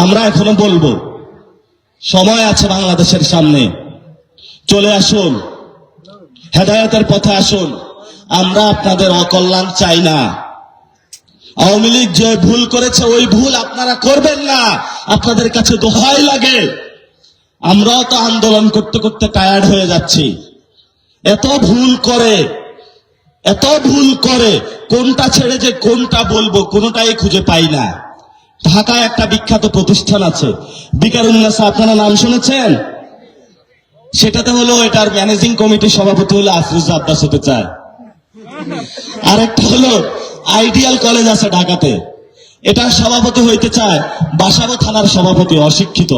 আমরা এখনো বলবো, সময় আছে বাংলাদেশের সামনে, চলে আসুন, হেদায়েতের পথে আসুন। আমরা আপনাদের অকল্যাণ চাই না। আওয়ামী লীগ যে ভুল করেছে ওই ভুল আপনারা করবেন না, আপনাদের কাছে দোহাই লাগে। আমরাও তো আন্দোলন করতে করতে টায়ার্ড হয়ে যাচ্ছি। এত ভুল করে কোনটা ছেড়ে যে কোনটা বলবো কোনটাই খুঁজে পাই না। ঢাকায় একটা বিখ্যাত প্রতিষ্ঠান আছে বিকারুন্নেসা, আপনারা নাম শুনেছেন? সেটাতে হলো এটার ম্যানেজিং কমিটির সভাপতি হলো আফরোজা আব্বাস হতে চায়। আরেকটা হলো আইডিয়াল কলেজ আছে ঢাকাতে, এটার সভাপতি হইতে চায় বাসাবো থানার সভাপতি, অশিক্ষিত।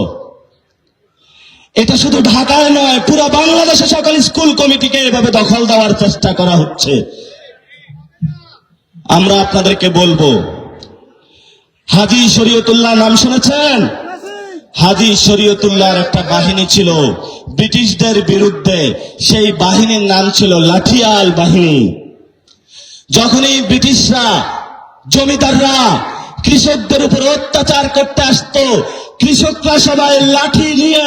এটা শুধু ঢাকায় নয়, পুরো বাংলাদেশে সকল স্কুল কমিটিকে এভাবে দখল দেওয়ার চেষ্টা করা হচ্ছে। আমরা আপনাদেরকে বলবো, হাজী শরীয়তুল্লাহ নাম শুনেছেন? হাজী শরীয়তুল্লাহর একটা বাহিনী ছিল ব্রিটিশদের বিরুদ্ধে, সেই বাহিনীর নাম ছিল লাঠিয়াল বাহিনী। যখনই ব্রিটিশরা, জমিদাররা কৃষকদের উপর অত্যাচার করতে আসতো, কৃষকরা সবাই লাঠি নিয়ে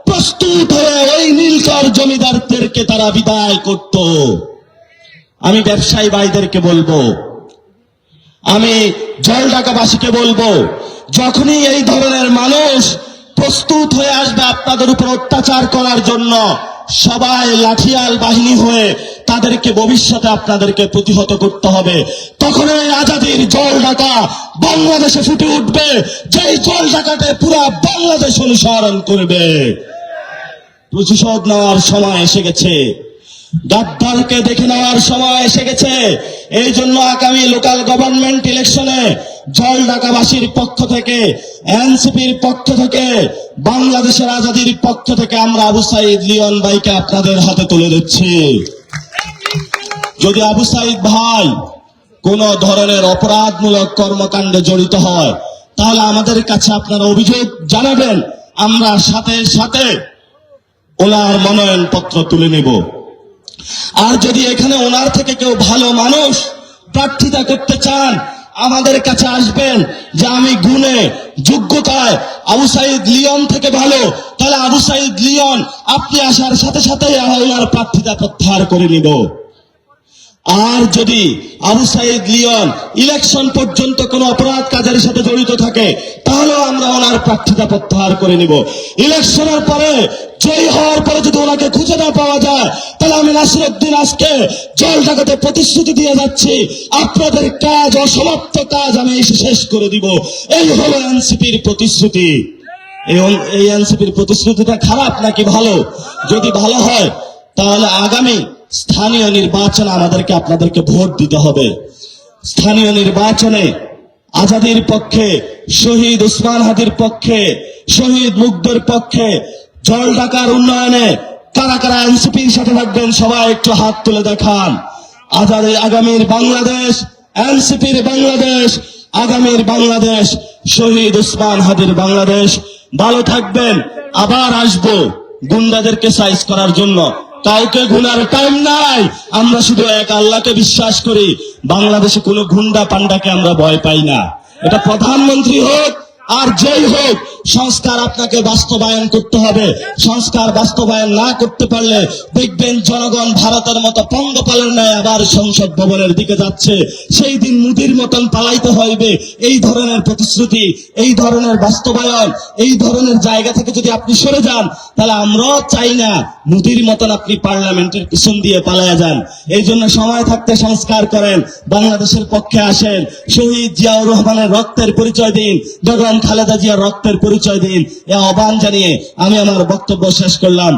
প্রস্তুত হয়ে ওই নীলকর জমিদারদেরকে তারা বিদায় করত। আমি ব্যবসায়ী ভাইদেরকে বলবো, আমি জলঢাকাবাসীকে বলবো, যখনই এই ধরনের মানুষ প্রস্তুত হয়ে আসবে আপনাদের উপর অত্যাচার করার জন্য, সবাই লাঠিয়াল বাহিনী হয়ে তাদেরকে ভবিষ্যতে আপনাদেরকে প্রতিহত করতে হবে। তখন এই আজাদির জলঢাকা বাংলাদেশে ফুটে উঠবে, যেই জলঢাকাতে পুরা বাংলাদেশ অনুসরণ করবে। প্রতিশোধ নেওয়ার সময় এসে গেছে, গাদ্দারকে দেখে নেওয়ার সময় এসে গেছে। এই জন্য আগামী লোকাল গভর্নমেন্ট ইলেকশনে জলঢাকাবাসীর পক্ষ থেকে, এনসিপির পক্ষ থেকে, বাংলাদেশের আজাদির পক্ষ থেকে আমরা আবু সাইদ লিওন ভাইকে আপনাদের হাতে তুলে দিচ্ছি। যদি আবু সাইদ ভাই কোন ধরনের অপরাধমূলক কর্মকাণ্ডে জড়িত হয়, তাহলে আমাদের কাছে আপনারা অভিযোগ জানাবেন, আমরা সাথে সাথে ওনার মনোনয়ন পত্র তুলে নেব। আর যদি এখানে ওনার থেকে কেউ ভালো মানুষ প্রার্থিতা করতে চান, আমাদের কাছে আসবেন যে আমি গুণে যোগ্যতায় আবু সাইদ লিওন থেকে ভালো, তাহলে আবু সাইদ লিওন আপনি আসার সাথে সাথে ওনার প্রার্থিতা প্রত্যাহার করে নিব। আর যদি আবু সাইদ লিওন ইলেকশন পর্যন্ত কোন অপরাধ কাজের সাথে জড়িত থাকে, তাহলেও আমরা ওনার প্রার্থিতা প্রত্যাহার করে নিব। ইলেকশনের পরে জয়ী হওয়ার পরে যদি ওনাকে খুঁজে না পাওয়া যায়, তাহলে আমি নাসিরউদ্দিন আজকে জলঢাকাতে প্রতিশ্রুতি দিয়ে যাচ্ছি, আপনাদের কাজ, অসমাপ্ত কাজ আমি এসে শেষ করে দিব। এই হলো এনসিপির প্রতিশ্রুতি। এই এনসিপির প্রতিশ্রুতিটা খারাপ নাকি ভালো? যদি ভালো হয় তাহলে আগামী স্থানীয় নির্বাচনে আমাদেরকে আপনাদেরকে ভোট দিতে হবে। স্থানীয় নির্বাচনে আজাদির পক্ষে, শহীদ ওসমান হাদির পক্ষে, শহীদ মুগ্ধের পক্ষে, জলঢাকার উন্নয়নে কারা কারা এনসিপির সাথে থাকবেন সবাই একটু হাত তুলে দেখান। আগামীর বাংলাদেশ এনসিপির বাংলাদেশ, আগামীর বাংলাদেশ শহীদ ওসমান হাদির বাংলাদেশ। ভালো থাকবেন। আবার আসবো গুন্ডাদেরকে সাইজ করার জন্য। কাউকে গুনার টাইম নাই, আমরা শুধু এক আল্লাহকে বিশ্বাস করি। বাংলাদেশে কোনো গুন্ডা পান্ডাকে আমরা ভয় পাই না। এটা প্রধানমন্ত্রী হোক আর যেই হোক, সংস্কার আপনাকে বাস্তবায়ন করতে হবে। সংস্কার বাস্তবায়ন না করতে পারলে দেখবেন জনগণ ভারতের মতো পঙ্গপালের ন্যায় আবার সংসদ ভবনের দিকে যাচ্ছে। সেই দিন মুদির মতন পালাইতে হইবে। এই ধরনের প্রতিশ্রুতি, এই ধরনের বাস্তবায়ন, এই ধরনের জায়গা থেকে যদি আপনি সরে যান, তাহলে আমরাও চাই না মুদির মতন আপনি পার্লামেন্টের পিছন দিয়ে পালায়া যান। এই জন্য সময় থাকতে সংস্কার করেন, বাংলাদেশের পক্ষে আসেন। শহীদ জিয়াউর রহমানের রক্তের পরিচয় দিন, বেগম খালেদা জিয়ার রক্তের পরিচয় দিন। এ আহ্বান জানিয়ে আমি আমার বক্তব্য শেষ করলাম।